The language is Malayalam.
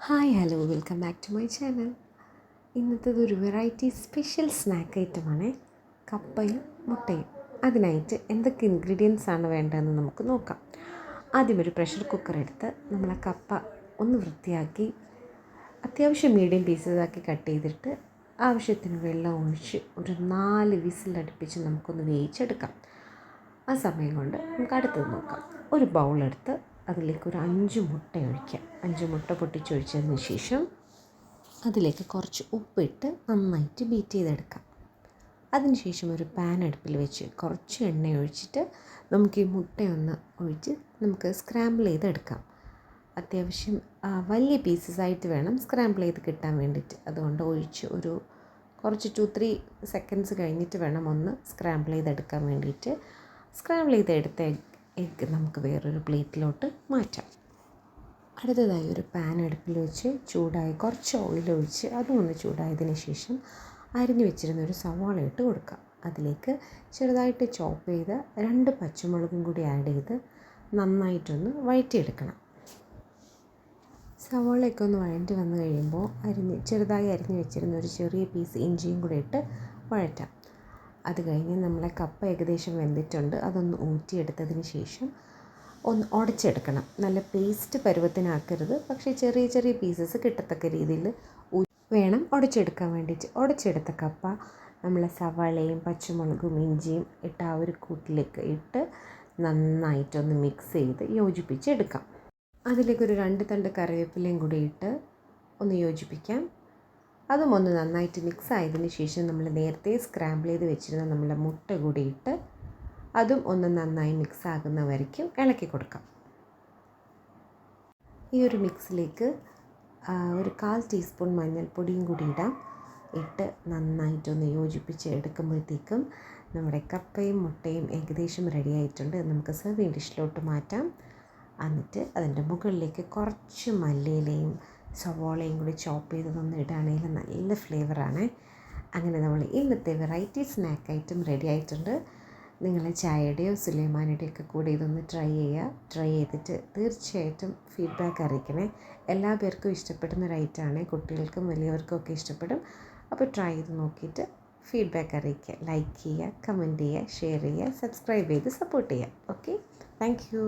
Hi hello welcome back to my channel. ഇന്നത്തേതൊരു വെറൈറ്റി സ്പെഷ്യൽ സ്നാക്ക് ഐറ്റമാണ് കപ്പയും മുട്ടയും. അതിനായിട്ട് എന്തൊക്കെ ഇൻഗ്രീഡിയൻസ് ആണ് വേണ്ടതെന്ന് നമുക്ക് നോക്കാം. ആദ്യം ഒരു പ്രഷർ കുക്കർ എടുത്ത് നമ്മളെ കപ്പ ഒന്ന് വൃത്തിയാക്കി അത്യാവശ്യം മീഡിയം പീസസാക്കി കട്ട് ചെയ്തിട്ട് ആവശ്യത്തിന് വെള്ളം ഒഴിച്ച് ഒരു 4 വിസിലടുപ്പിച്ച് നമുക്കൊന്ന് വേവിച്ചെടുക്കാം. ആ സമയം കൊണ്ട് നമുക്ക് അടുത്തത് നോക്കാം. ഒരു ബൗളെടുത്ത് അതിലേക്ക് ഒരു 5 മുട്ട ഒഴിക്കാം. 5 മുട്ട പൊട്ടിച്ചൊഴിച്ചതിന് ശേഷം അതിലേക്ക് കുറച്ച് ഉപ്പിട്ട് നന്നായിട്ട് ബീറ്റ് ചെയ്തെടുക്കാം. അതിനുശേഷം ഒരു പാൻ അടുപ്പിൽ വെച്ച് കുറച്ച് എണ്ണ ഒഴിച്ചിട്ട് നമുക്ക് ഈ മുട്ടയൊന്ന് ഒഴിച്ച് നമുക്ക് സ്ക്രാമ്പിൾ ചെയ്തെടുക്കാം. അത്യാവശ്യം വലിയ പീസസായിട്ട് വേണം സ്ക്രാമ്പിൾ ചെയ്ത് കിട്ടാൻ വേണ്ടിയിട്ട്. അതുകൊണ്ട് ഒഴിച്ച് ഒരു കുറച്ച് 2-3 സെക്കൻഡ്സ് കഴിഞ്ഞിട്ട് വേണം ഒന്ന് സ്ക്രാമ്പിൾ ചെയ്തെടുക്കാൻ വേണ്ടിയിട്ട്. സ്ക്രാമ്പിൾ ചെയ്തെടുത്ത എഗ്ഗ് നമുക്ക് വേറൊരു പ്ലേറ്റിലോട്ട് മാറ്റാം. അടുത്തതായി ഒരു പാൻ അടുപ്പിൽ വെച്ച് ചൂടായി കുറച്ച് ഓയിൽ ഒഴിച്ച് അതും ഒന്ന് ചൂടായതിന് ശേഷം അരിഞ്ഞു വെച്ചിരുന്ന ഒരു സവാള ഇട്ട് കൊടുക്കാം. അതിലേക്ക് ചെറുതായിട്ട് ചോപ്പ് ചെയ്ത് 2 പച്ചമുളകും കൂടി ആഡ് ചെയ്ത് നന്നായിട്ടൊന്ന് വഴറ്റിയെടുക്കണം. സവാളയൊക്കെ ഒന്ന് വഴറ്റി വന്നു കഴിയുമ്പോൾ ചെറുതായി അരിഞ്ഞു വെച്ചിരുന്ന ഒരു ചെറിയ പീസ് ഇഞ്ചിയും കൂടി ഇട്ട് വഴറ്റാം. അത് കഴിഞ്ഞ് നമ്മളെ കപ്പ ഏകദേശം വെന്തിട്ടുണ്ട്. അതൊന്ന് ഊറ്റിയെടുത്തതിന് ശേഷം ഒന്ന് ഉടച്ചെടുക്കണം. നല്ല പേസ്റ്റ് പരുവത്തിനാക്കരുത്, പക്ഷേ ചെറിയ ചെറിയ പീസസ് കിട്ടത്തക്ക രീതിയിൽ വേണം ഉടച്ചെടുക്കാൻ വേണ്ടിയിട്ട്. ഉടച്ചെടുത്ത കപ്പ നമ്മളെ സവാളയും പച്ചമുളകും ഇഞ്ചിയും ഇട്ട് ആ ഒരു കൂട്ടിലേക്ക് ഇട്ട് നന്നായിട്ടൊന്ന് മിക്സ് ചെയ്ത് യോജിപ്പിച്ചെടുക്കാം. അതിലേക്കൊരു 2 തണ്ട് കറിവേപ്പിലയും കൂടി ഇട്ട് ഒന്ന് യോജിപ്പിക്കാം. അതും ഒന്ന് നന്നായിട്ട് മിക്സ് ആയതിന് ശേഷം നമ്മൾ നേരത്തെ സ്ക്രാമ്പിൾ ചെയ്ത് വെച്ചിരുന്ന നമ്മളെ മുട്ട കൂടി ഇട്ട് അതും ഒന്ന് നന്നായി മിക്സ് ആകുന്ന വരയ്ക്കും ഇളക്കി കൊടുക്കാം. ഈ ഒരു മിക്സിലേക്ക് ഒരു 1/4 ടീസ്പൂൺ മഞ്ഞൾപ്പൊടിയും കൂടി ഇടാം. ഇട്ട് നന്നായിട്ടൊന്ന് യോജിപ്പിച്ച് എടുക്കുമ്പോഴത്തേക്കും നമ്മുടെ കപ്പയും മുട്ടയും ഏകദേശം റെഡി ആയിട്ടുണ്ട്. നമുക്ക് സെർവിങ് ഡിഷിലോട്ട് മാറ്റാം. എന്നിട്ട് അതിൻ്റെ മുകളിലേക്ക് കുറച്ച് മല്ലിയിലയും സവോളയും കൂടി ചോപ്പ് ചെയ്തതൊന്ന് ഇടുകയാണെങ്കിൽ നല്ല ഫ്ലേവറാണ്. അങ്ങനെ നമ്മൾ ഇന്നത്തെ വെറൈറ്റി സ്നാക്ക് ഐറ്റം റെഡി ആയിട്ടുണ്ട്. നിങ്ങൾ ചായയുടെയോ സുലൈമാനിയുടെയോ ഒക്കെ കൂടെ ഇതൊന്ന് ട്രൈ ചെയ്തിട്ട് തീർച്ചയായിട്ടും ഫീഡ്ബാക്ക് അറിയിക്കണേ. എല്ലാ പേർക്കും ഇഷ്ടപ്പെടുന്ന ഒരു ഐറ്റമാണ്. കുട്ടികൾക്കും വലിയവർക്കും ഒക്കെ ഇഷ്ടപ്പെടും. അപ്പോൾ ട്രൈ ചെയ്ത് നോക്കിയിട്ട് ഫീഡ്ബാക്ക് അറിയിക്കുക. ലൈക്ക് ചെയ്യുക, കമൻറ്റ് ചെയ്യുക, ഷെയർ ചെയ്യുക, സബ്സ്ക്രൈബ് ചെയ്ത് സപ്പോർട്ട് ചെയ്യുക. Okay, thank you.